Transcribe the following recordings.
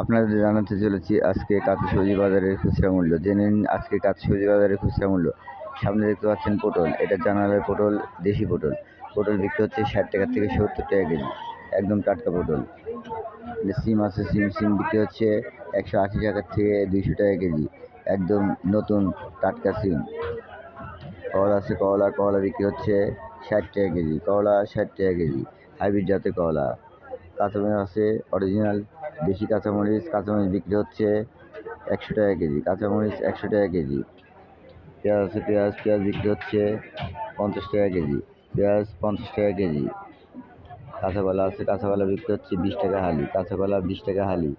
আপনাদের জানাতে চলেছি আজকে কাঁচা সবজি বাজারের খুচরা মূল্য। জেনে নিন আজকে কাঁচা সবজি বাজারের খুচরা মূল্য। সামনে দেখতে পাচ্ছেন পটল, এটা জানালার পটল, দেশি পটল। পটল বিক্রি হচ্ছে 60 টাকা থেকে 70 টাকা কেজি, একদম টাটকা পটল। সিম আছে, সিম বিক্রি হচ্ছে 180 টাকা থেকে 200 টাকা কেজি, একদম নতুন টাটকা সিম। করলা আছে, করলা বিক্রি হচ্ছে 60 টাকা কেজি, করলা 60 টাকা কেজি, হাইব্রিড জাতের করলা। কাঁচামরিচ আছে অরিজিনাল দেশি কাঁচামরিচ বিক্রি হচ্ছে 100 টাকা কেজি, কাঁচামরিচ 100 টাকা কেজি। পেঁয়াজ আছে, পেঁয়াজ বিক্রি হচ্ছে 50 টাকা কেজি, পেঁয়াজ 50 টাকা কেজি। কাঁচাকলা আছে, কাঁচাকলা বিক্রি হচ্ছে 20 টাকা হালি, কাঁচাকলা 20 টাকা হালি।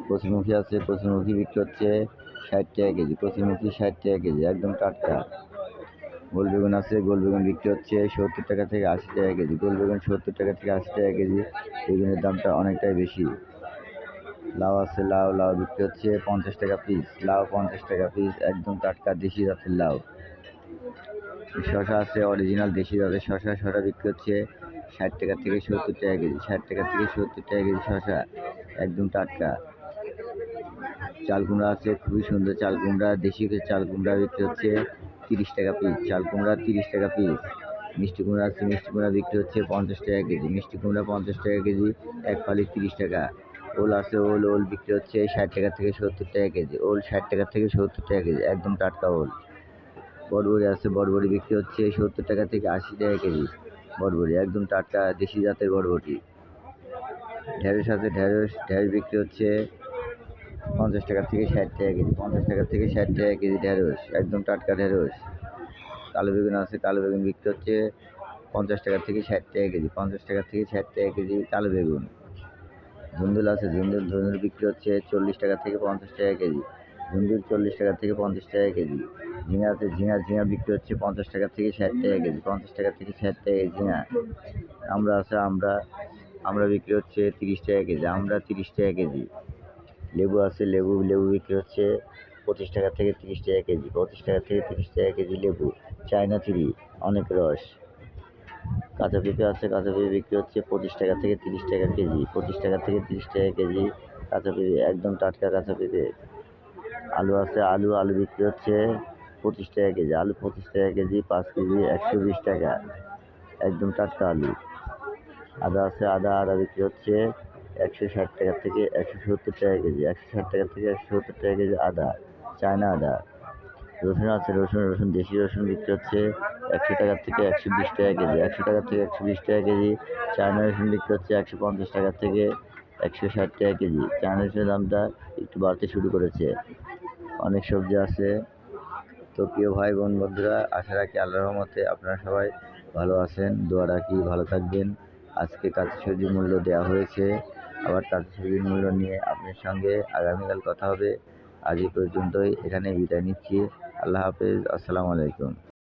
কচুরমুখী আছে, কচুরমুখী বিক্রি হচ্ছে 60 টাকা কেজি, কচুরমুখী 60 টাকা কেজি, একদম টাটকা। গোল বেগুন আছে, গোল বেগুন বিক্রি হচ্ছে 70 টাকা থেকে 80 টাকা কেজি, গোল বেগুন 70 টাকা থেকে 80 টাকা কেজি। বেগুনের দামটা অনেকটাই বেশি। লাউ আছে, লাউ বিক্রি হচ্ছে 50 টাকা পিস, লাউ 50 টাকা পিস, একদম টাটকা দেশি জাতের লাউ। শশা আছে অরিজিনাল দেশি জাতের শশা বিক্রি হচ্ছে 60 টাকা থেকে 70 টাকা কেজি, 60 টাকা থেকে 70 টাকা কেজি শশা, একদম টাটকা। চাল কুমড়া আছে, খুবই সুন্দর চাল কুমড়া, দেশি চাল কুমড়া বিক্রি হচ্ছে 30 টাকা পিস, চাল কুমড়া 30 টাকা পিস। মিষ্টি কুমড়া আছে, মিষ্টি কুমড়া বিক্রি হচ্ছে 50 টাকা কেজি, মিষ্টি কুমড়া 50 টাকা কেজি, এক ফালি 30 টাকা। ওল আছে, ওল বিক্রি হচ্ছে 60 টাকা থেকে 70 টাকা কেজি, ওল 60 টাকা থেকে 70 টাকা কেজি, একদম টাটকা ওল। বরবড়ি আছে, বরবড়ি বিক্রি হচ্ছে 70 টাকা থেকে 80 টাকা কেজি, বরবড়ি একদম টাটকা দেশি জাতের বরবটি। ঢেঁড়স আছে, ঢেঁড়স বিক্রি হচ্ছে 50 টাকা থেকে 60 টাকা কেজি, 50 টাকা থেকে 60 টাকা কেজি ঢেঁড়স, একদম টাটকা ঢেঁড়স। কালো বেগুন আছে, কালো বেগুন বিক্রি হচ্ছে 50 টাকা থেকে 60 টাকা কেজি, 50 টাকা থেকে 60 টাকা কেজি কালো বেগুন। ধুন্দুল আছে, ধুন্দুল বিক্রি হচ্ছে 40 টাকা থেকে 50 টাকা কেজি, ধুন্দুল 40 টাকা থেকে 50 টাকা কেজি। ঝিঙা আছে, ঝিঙা বিক্রি হচ্ছে 50 টাকা থেকে 60 টাকা কেজি, 50 টাকা থেকে 60 টাকা কেজি ঝিঙা। আমরা আছে, আমরা বিক্রি হচ্ছে 30 টাকা কেজি, আমরা 30 টাকা কেজি। লেবু আছে, লেবু বিক্রি হচ্ছে 25 টাকা থেকে 30 টাকা কেজি, 25 টাকা থেকে 30 টাকা কেজি লেবু, চায়না থ্রি, অনেক রস। কাঁচা পেঁপে আছে, কাঁচা পেঁপে বিক্রি হচ্ছে 25 টাকা থেকে 30 টাকা কেজি, 25 টাকা থেকে 30 টাকা কেজি কাঁচা পেঁপে, একদম টাটকা কাঁচা পেঁপে। আলু আছে, আলু বিক্রি হচ্ছে 25 টাকা কেজি, আলু 25 টাকা কেজি, 5 কেজি 120 টাকা, একদম টাটকা আলু। আদা আছে, আদা বিক্রি হচ্ছে 160 টাকা থেকে 170 টাকা কেজি, 160 টাকা থেকে 170 টাকা কেজি আদা, চায়না আদা। রসুন আছে, রসুন দেশি রসুন বিক্রি হচ্ছে 100 টাকা থেকে 120 টাকা কেজি, 100 টাকা থেকে 120 টাকা কেজি। চায়না রসুন বিক্রি হচ্ছে 150 টাকা থেকে 160 টাকা কেজি। চায়না রসুনের দামটা একটু বাড়তে শুরু করেছে। অনেক সবজি আছে। তো প্রিয় ভাই বোন বন্ধুরা, আশা রাখি আল্লাহর রহমতে আপনারা সবাই ভালো আছেন, দোয়া রাখি ভালো থাকবেন। আজকে কাঁচা সবজির মূল্য দেওয়া হয়েছে, আবার কাঁচা সবজির মূল্য নিয়ে আপনার সঙ্গে আগামীকাল কথা হবে। আজ এই পর্যন্তই, এখানে বিদায় নিচ্ছি। আল্লাহ হাফেজ, আসসালামু আলাইকুম।